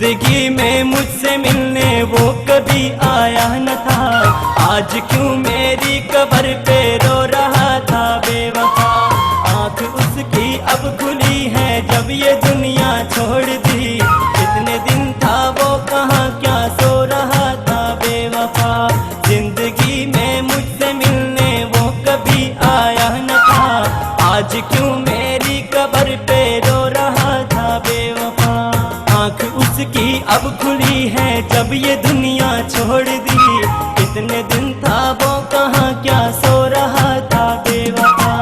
जिंदगी में मुझसे मिलने वो कभी आया न था। आज क्यों मेरी कब्र पे रो रहा था बेवफा। आंख उसकी अब खुली है जब ये दुनिया छोड़ दी। कितने दिन था वो कहाँ क्या सो रहा था बेवफा। जिंदगी में मुझसे मिलने वो कभी आया न था। आज क्यों मेरी कब्र पे रो रहा था बेवफा। आंख उसकी अब खुली है जब ये दुनिया छोड़ दी। कितने दिन था वो कहाँ क्या सो रहा था बेवफा।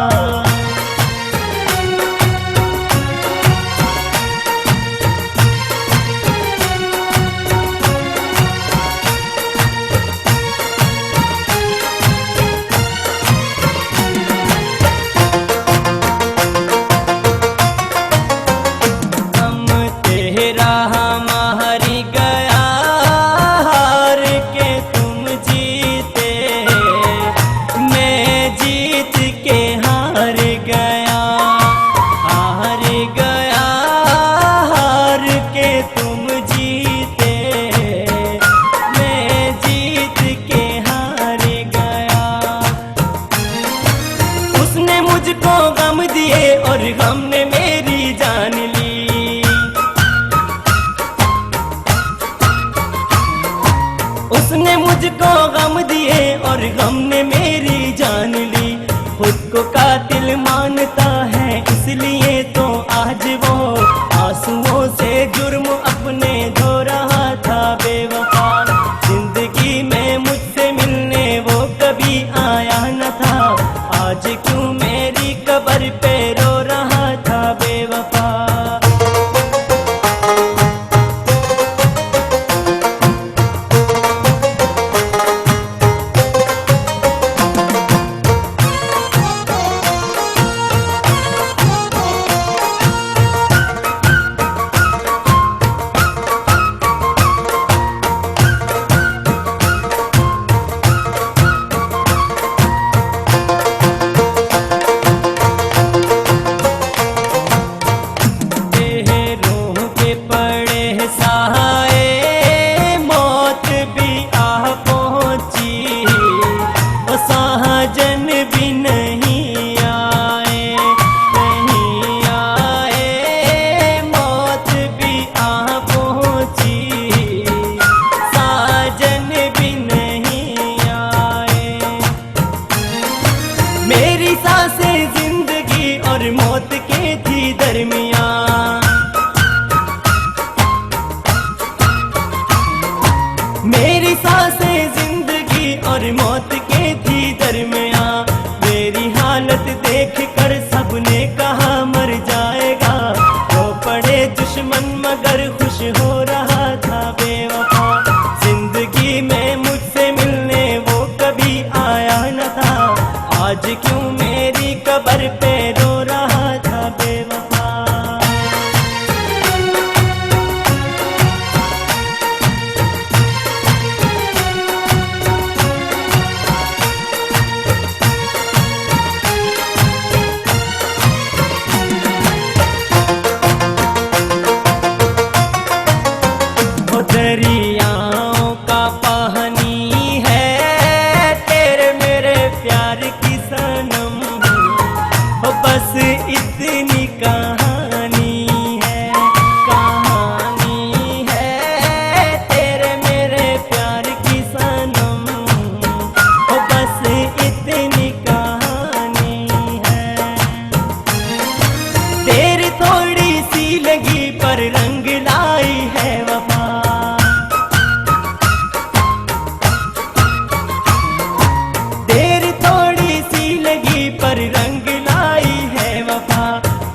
मुझको गम दिए और गम ने मेरी जान ली। उसने मुझको गम दिए और गम ने मेरी जान ली। खुद को कातिल मानता है इसलिए तो आज वो आंसुओं से जुर्म अपने धो रहा था बेवफा। जिंदगी में मुझसे मिलने वो कभी आया न था। आज क्यों मेरी कब्र पे रो रहा था बेवफा। मेरी सांसें जिंदगी और मौत के थी दरमियां। मेरी सांसें जिंदगी और मौत के थी दरमियां। मेरी हालत देख कर सबने कहा मर जाएगा। रो पड़े दुश्मन मगर खुश हो रहा था बेवफा। जिंदगी में मुझसे मिलने वो कभी आया न था। आज क्यों मेरी कब्र पे रो रहा था बेवफा। वो दरियाओं का पानी है तेरे मेरे प्यार की सनम। बस इतनी कहानी है, कहानी है तेरे मेरे प्यार की सनम। बस इतनी कहानी है। देर थोड़ी सी लगी पर रंग लाई है वफा। देर थोड़ी सी लगी पर रंग लाई है वफा।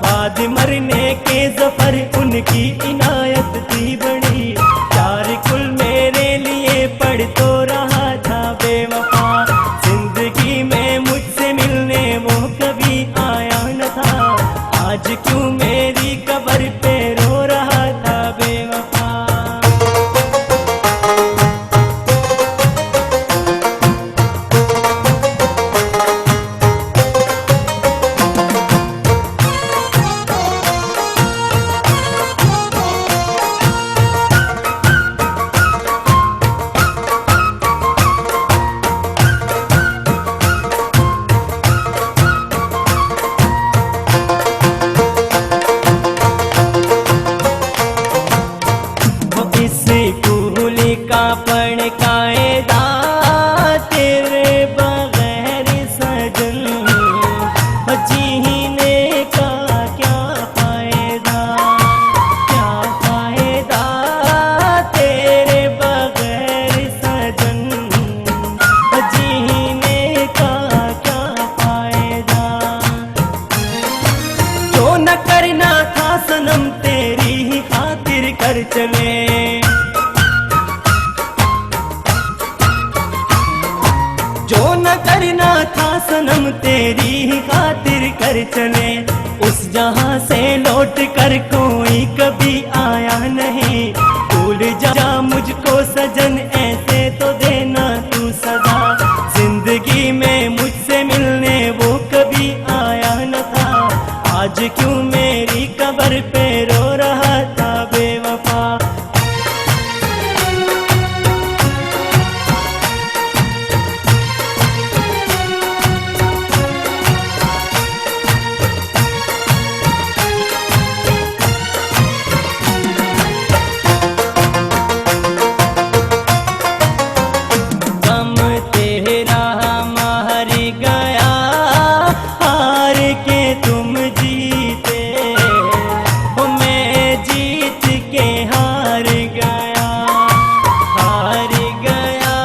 बाद मरने के ज़फ़र उनकी इनायत थी बड़ी। चार कुल मेरे लिए पढ़ तो रहा था बेवफा। जिंदगी में मुझसे मिलने वो कभी आया न था। आज क्यों मेरी कब्र पे रो रहा था बेवफा। करना था सनम तेरी ही खातिर कर चले। जो न करना था सनम तेरी ही खातिर कर चले। उस जहां से लौट कर कोई कभी आया नहीं। भूल जा मुझको सजन ऐसे तो देना तू सदा। जिंदगी में मुझसे मिलने वो कभी आया न था। आज क्यों मेरी कब्र पे रो रहा था बेवफा। गम तेरा मार गया हार के तुम जीते हो। मैं जीत के हार गया। हार गया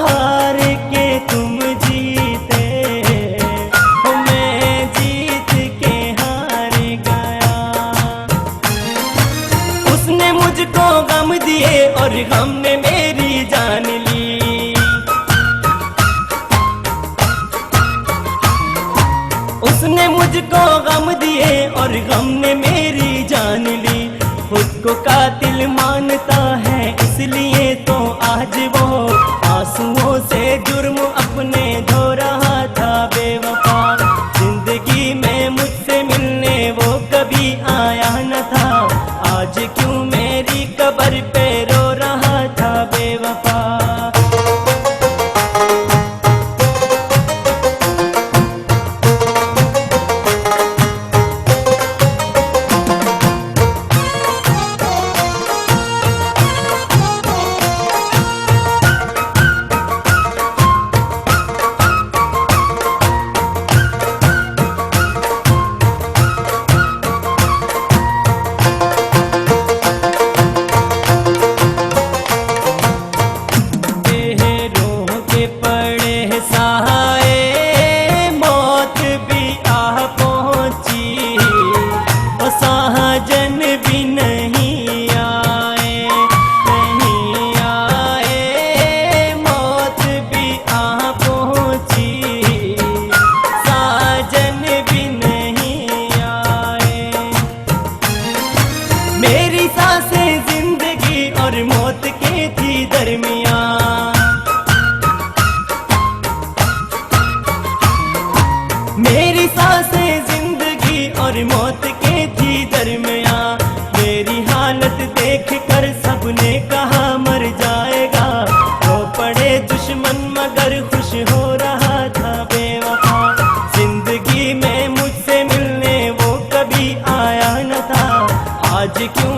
हार के तुम जीते हो। मैं जीत के हार गया। उसने मुझको गम दिए और गम ने मेरी जान ली। उसने मुझको गम दिए और गम ने मेरी जान ली। खुद को कातिल मानता है इसलिए तो आज वो आंसुओं से जुर्म अपने धो रहा था बेवफा। जिंदगी में मुझसे मिलने वो कभी आया न था। आज क्यों मेरी कब्र पे रो रहा था बेवफा। पड़े सहाय मौत भी आ पहुंची। वो सहजन भी नहीं आए। नहीं आए मौत भी आ पहुंची। साजन भी नहीं आए। मेरी सांसें जिंदगी और मौत के थी दरमियान। मेरी सांसें जिंदगी और मौत के थी दरमियां। मेरी हालत देख कर सबने कहा मर जाएगा। रो पड़े दुश्मन मगर खुश हो रहा था बेवफा। जिंदगी में मुझसे मिलने वो कभी आया न था। आज क्यों